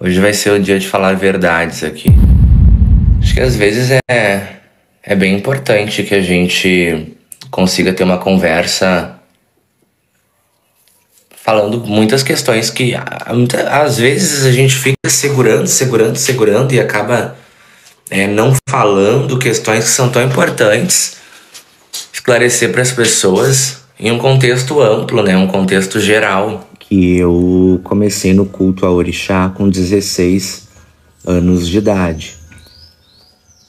Hoje vai ser o dia de falar verdades aqui. Acho que às vezes é bem importante que a gente consiga ter uma conversa falando muitas questões que às vezes a gente fica segurando e acaba não falando questões que são tão importantes. Esclarecer para as pessoas em um contexto amplo, né? Um contexto geral. Que eu comecei no culto a orixá com 16 anos de idade,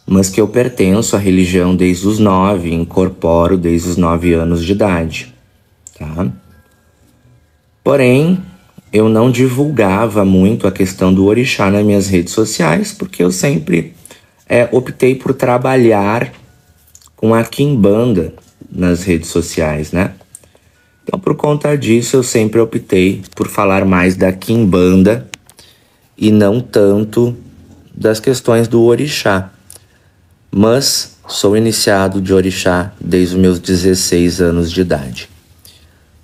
mas que eu pertenço à religião desde os 9, incorporo desde os 9 anos de idade, tá? Porém, eu não divulgava muito a questão do orixá nas minhas redes sociais, porque eu sempre optei por trabalhar com a quimbanda nas redes sociais, né? Então, por conta disso, eu sempre optei por falar mais da quimbanda e não tanto das questões do orixá. Mas sou iniciado de orixá desde os meus 16 anos de idade.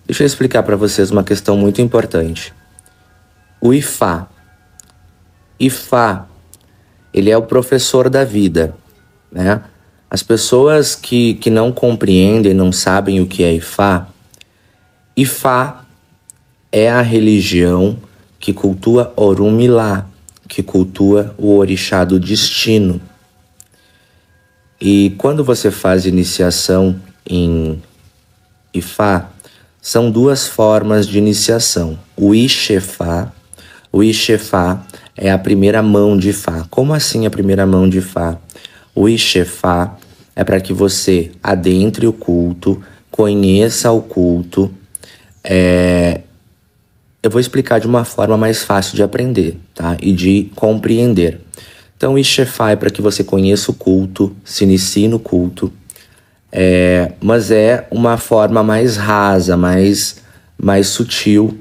Deixa eu explicar para vocês uma questão muito importante. O Ifá. Ifá, ele é o professor da vida, né? As pessoas que não compreendem, não sabem o que é Ifá, Ifá é a religião que cultua Orunmilá, que cultua o orixá do destino. E quando você faz iniciação em Ifá, são duas formas de iniciação. O Ixefá é a primeira mão de Ifá. Como assim a primeira mão de Ifá? O Ixefá é para que você adentre o culto, conheça o culto. Eu vou explicar de uma forma mais fácil de aprender, tá? E de compreender. Então, o Ixefá é para que você conheça o culto, se inicie no culto, mas é uma forma mais rasa, mais sutil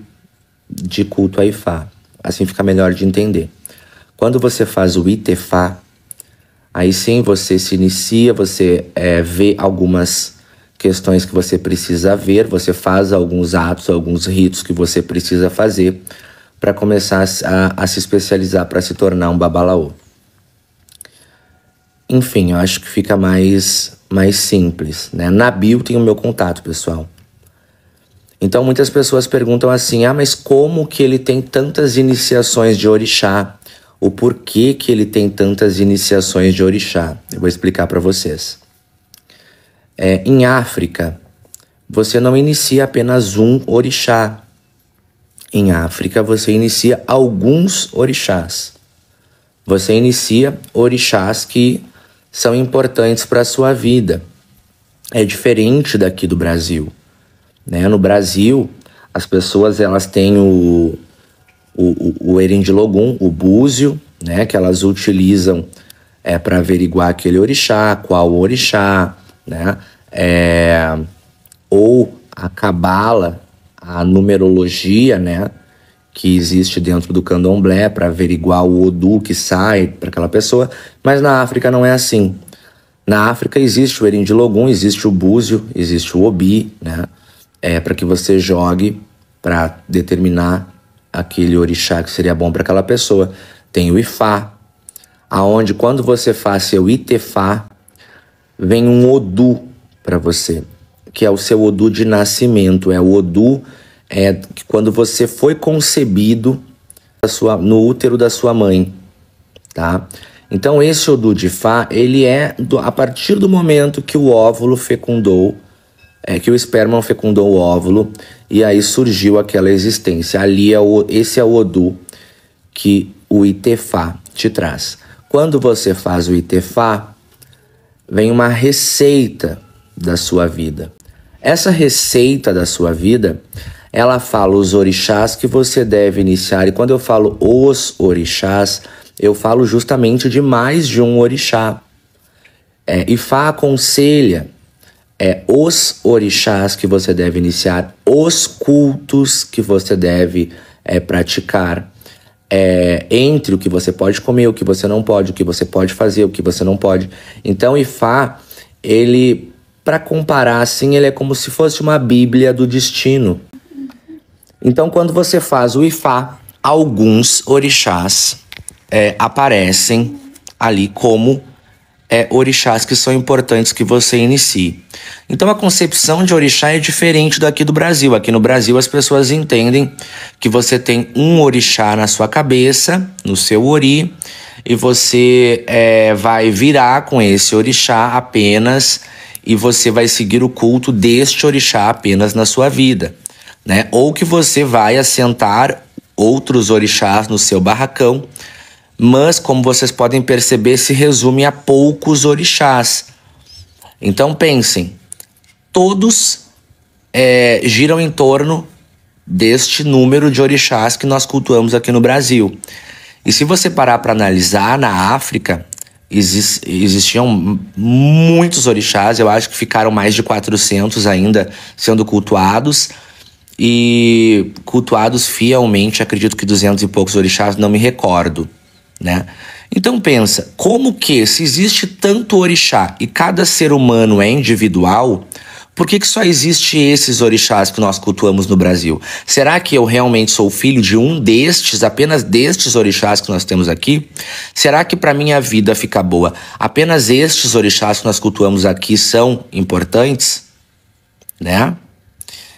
de culto a Ifá. Assim fica melhor de entender. Quando você faz o Itefá, aí sim você se inicia, você vê algumas questões que você precisa ver, você faz alguns atos, alguns ritos que você precisa fazer para começar a se especializar, para se tornar um babalaô. Enfim, eu acho que fica mais simples, né? Na bio tem o meu contato, pessoal. Então muitas pessoas perguntam assim, mas como que ele tem tantas iniciações de orixá? O porquê que ele tem tantas iniciações de orixá? Eu vou explicar para vocês. Em África, você não inicia apenas um orixá. Em África, você inicia alguns orixás. Você inicia orixás que são importantes para a sua vida. É diferente daqui do Brasil, né? No Brasil, as pessoas elas têm o Erendilogum, o búzio, né? Que elas utilizam para averiguar aquele orixá, qual orixá, né? Ou a cabala, a numerologia, né? Que existe dentro do candomblé para averiguar o Odu que sai para aquela pessoa, mas na África não é assim. Na África existe o Erendilogum, existe o búzio, existe o Obi, né? Para que você jogue para determinar aquele orixá que seria bom para aquela pessoa. Tem o Ifá, aonde quando você faz seu Itefá, vem um Odu para você, que é o seu Odu de nascimento, é o Odu que quando você foi concebido no útero da sua mãe, tá? Então esse Odu de Ifá, ele a partir do momento que o óvulo fecundou, que o esperma fecundou o óvulo, e aí surgiu aquela existência. Ali esse é o Odu que o Itefá te traz. Quando você faz o Itefá, vem uma receita da sua vida. Essa receita da sua vida, ela fala os orixás que você deve iniciar. E quando eu falo os orixás, eu falo justamente de mais de um orixá. Ifá aconselha os orixás que você deve iniciar, os cultos que você deve praticar, entre o que você pode comer, o que você não pode, o que você pode fazer, o que você não pode. Então, Ifá, ele, para comparar assim, ele é como se fosse uma bíblia do destino. Então, quando você faz o Ifá, alguns orixás aparecem ali como orixás que são importantes que você inicie. Então a concepção de orixá é diferente daqui do Brasil. Aqui no Brasil as pessoas entendem que você tem um orixá na sua cabeça, no seu ori, e você vai virar com esse orixá apenas, e você vai seguir o culto deste orixá apenas na sua vida, né? Ou que você vai assentar outros orixás no seu barracão, mas como vocês podem perceber, se resume a poucos orixás. Então pensem, todos giram em torno deste número de orixás que nós cultuamos aqui no Brasil. E se você parar para analisar, na África existiam muitos orixás, eu acho que ficaram mais de 400 ainda sendo cultuados, e cultuados fielmente, acredito que 200 e poucos orixás, não me recordo, né? Então pensa, como que se existe tanto orixá e cada ser humano é individual, por que só existe esses orixás que nós cultuamos no Brasil? Será que eu realmente sou filho de um destes, apenas destes orixás que nós temos aqui? Será que para minha vida ficar boa, apenas estes orixás que nós cultuamos aqui são importantes? Né?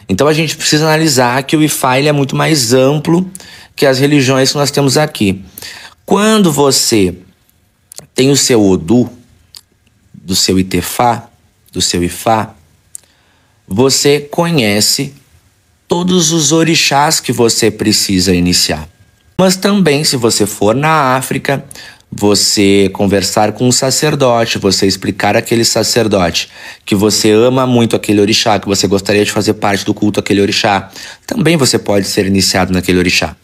Então a gente precisa analisar que o Ifá ele é muito mais amplo que as religiões que nós temos aqui. Quando você tem o seu Odu, do seu Itefá, do seu Ifá, você conhece todos os orixás que você precisa iniciar. Mas também, se você for na África, você conversar com um sacerdote, você explicar àquele sacerdote que você ama muito aquele orixá, que você gostaria de fazer parte do culto àquele orixá, também você pode ser iniciado naquele orixá.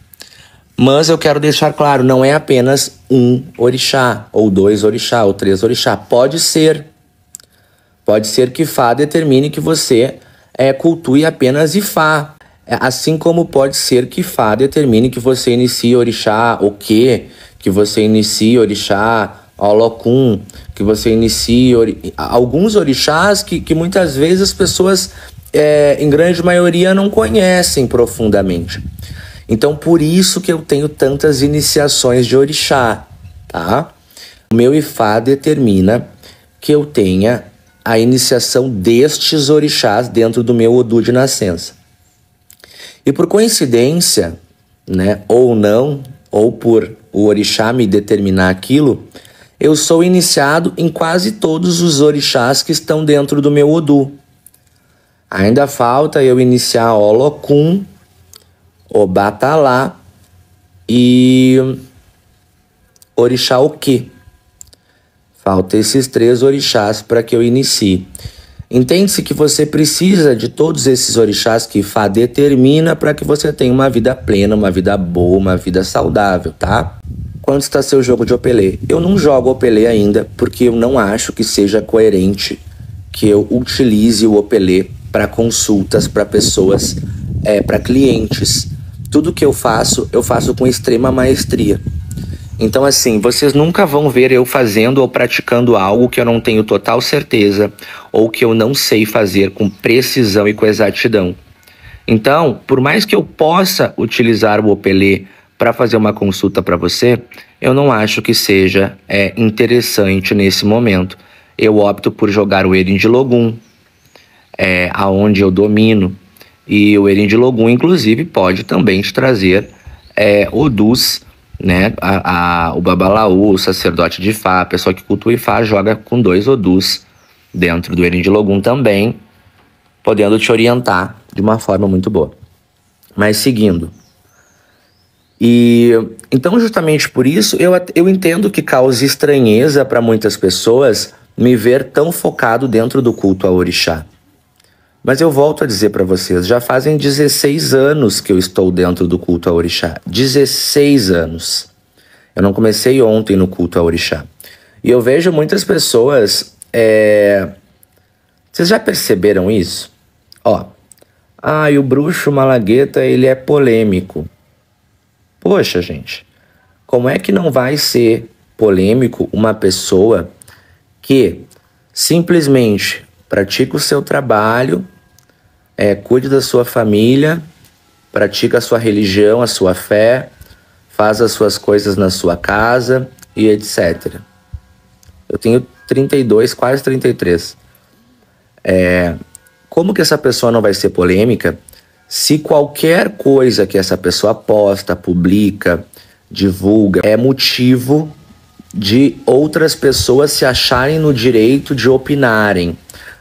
Mas eu quero deixar claro, não é apenas um orixá, ou 2 orixá, ou 3 orixá. Pode ser que Ifá determine que você cultue apenas Ifá. Assim como pode ser que Ifá determine que você inicie orixá Okê, que você inicie orixá Olokun, que você inicie alguns orixás que muitas vezes as pessoas, em grande maioria, não conhecem profundamente. Então, por isso que eu tenho tantas iniciações de orixá, tá? O meu Ifá determina que eu tenha a iniciação destes orixás dentro do meu Odu de nascença. E por coincidência, né, ou não, ou por o orixá me determinar aquilo, eu sou iniciado em quase todos os orixás que estão dentro do meu Odu. Ainda falta eu iniciar Olokun, Obatalá e orixá Okê. Falta esses 3 orixás para que eu inicie. Entende-se que você precisa de todos esses orixás que Ifá determina para que você tenha uma vida plena, uma vida boa, uma vida saudável, tá? Quanto está seu jogo de Opelê? Eu não jogo Opelê ainda porque eu não acho que seja coerente que eu utilize o Opelê para consultas, para pessoas, para clientes. Tudo que eu faço com extrema maestria. Então, assim, vocês nunca vão ver eu fazendo ou praticando algo que eu não tenho total certeza ou que eu não sei fazer com precisão e com exatidão. Então, por mais que eu possa utilizar o Opelê para fazer uma consulta para você, eu não acho que seja interessante nesse momento. Eu opto por jogar o Erin de Logum, aonde eu domino. E o Erin de Logum, inclusive, pode também te trazer Odus, né? O Babalaú, o sacerdote de Ifá, a pessoa que cultua Ifá joga com 2 Odus dentro do Erin de Logum também, podendo te orientar de uma forma muito boa. Mas seguindo. E então, justamente por isso, eu entendo que cause estranheza para muitas pessoas me ver tão focado dentro do culto ao orixá. Mas eu volto a dizer para vocês, já fazem 16 anos que eu estou dentro do culto ao orixá. 16 anos. Eu não comecei ontem no culto ao orixá. E eu vejo muitas pessoas... Vocês já perceberam isso? E o bruxo Malagueta, ele é polêmico. Poxa, gente. Como é que não vai ser polêmico uma pessoa que simplesmente pratica o seu trabalho, cuide da sua família, pratica a sua religião, a sua fé, faz as suas coisas na sua casa e etc. Eu tenho 32, quase 33. Como que essa pessoa não vai ser polêmica se qualquer coisa que essa pessoa posta, publica, divulga, é motivo de outras pessoas se acharem no direito de opinarem?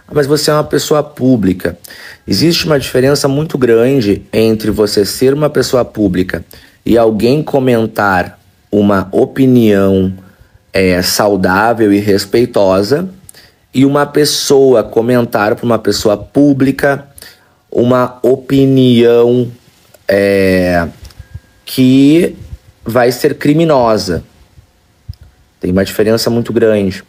Mas você é uma pessoa pública. Existe uma diferença muito grande entre você ser uma pessoa pública e alguém comentar uma opinião saudável e respeitosa, e uma pessoa comentar para uma pessoa pública uma opinião que vai ser criminosa. Tem uma diferença muito grande.